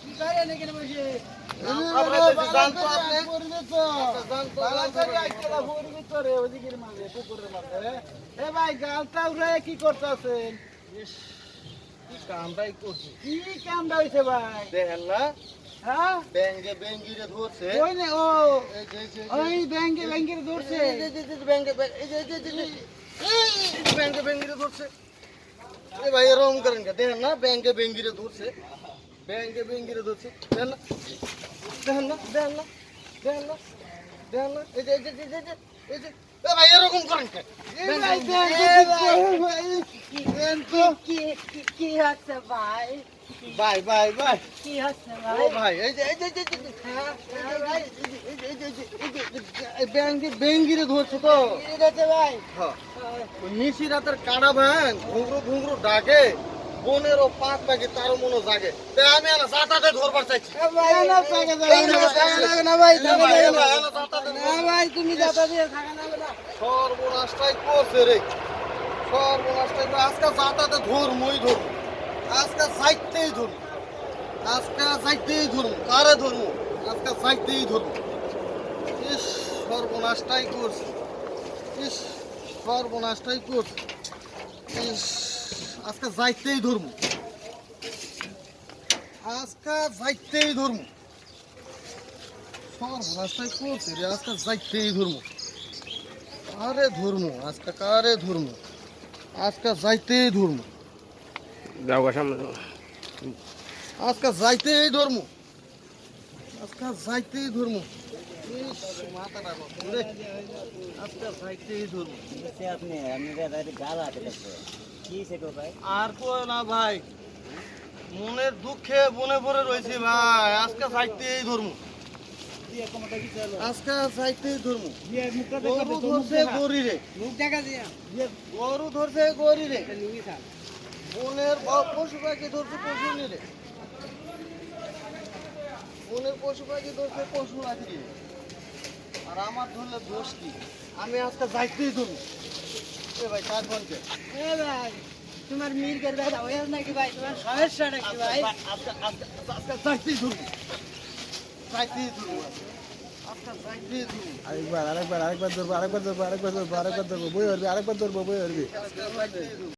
কি করে নাকি বসে কি করতেছেন? কি কামটাই করছি, কি কামটা হয়েছে ভাই? দেখেন না, হ্যাঁ ব্যাংকে ব্যাংকিরে ধরছে, ওই না ও ওই ব্যাংকে ব্যাংকিরে ধরছে, ব্যাংকে ব্যাংকে ব্যাংকিরে ধরছে। এ ভাই এরকম করেন কে? দেখেন না ব্যাংকে ব্যাংকিরে ধরছে, ব্যাংকে ব্যাংকিরে ধরছে, দেখেন না, দেখেন না, দেখেন না, দেখেন না, দেখেন না, এই যে এই যে এই যে এই যে ভাই এরকম করেন কে? কি হচ্ছে ভাই? ভাই ভাই ভাই কি হচ্ছে ভাই? ও ভাই এই যে এই যে ব্যাংকে ব্যাংকিরে ধরছে তো ভাই নিশি রাতের কানা ভাঙ ঘুংরু ঘুংরু ডাকে বনেরও পাক পাকে তারও মনো জাগে তাই আমি না জাতাতে ধরবার চাইছি ভাই তুমি যাতা দিয়ে থাকা যাবে না। সর্বনাশটাই করছে রে, সর্বনাশটাই আজকে জাতাতে ধরমই ধরবো, আজকে যাইতেই ধরবো, আজকে যাইতেই ধরবো, কারে ধরবো আজকে যাইতেই ধরবো। ইস সর্বনাশটাই করছে, ইস সর্বনাশটাই করছে, ইস আজকে যাইতেই ধরবো, আজকে যাইতেই ধরবো, সর্বনাশটাই করছে রে, আজকে যাইতেই ধরবো, আরে ধরবো আজকে কারে ধরবো, আজকে যাইতেই ধরবো, যাও সামনে আজকে যাইতেই ধরবো, আজকে যাইতেই ধরবো। মাথাটা রে আজকে যাইতেই ধরবো। আপনি গাল হাতে কি সেটো ভাই? আর কো না ভাই, মনের দুঃখে বনে পড়ে রয়েছি ভাই, আজকে যাইতেই ধরবো, আজকে যাইতেই ধরবো। গরু ধরছে গরি রে, গরু ধরছে গরি রে, বনের পশু পাখি ধরছে পশু রে, বনের পশু পাখি ধরছে পশু পাখি রে, আর আমার ধরলে দোষ কি? আমি আজকে যাইতেই ধরবো। এ ভাই কার বলছে? এ ভাই তোমার মির্গের ব্যথা হয়ে নাকি ভাই? তোমার সমস্যা নাকি ভাই? আজকে যাইতেই ধরবো, যাইতেই ধরবো, আজকে যাইতেই ধরবো। আরেকবার ধরবো, আরেকবার ধরবো, বই হরবি, আরেকবার ধরবো, বই হরবি। আজকে যাইতেই ধরবো।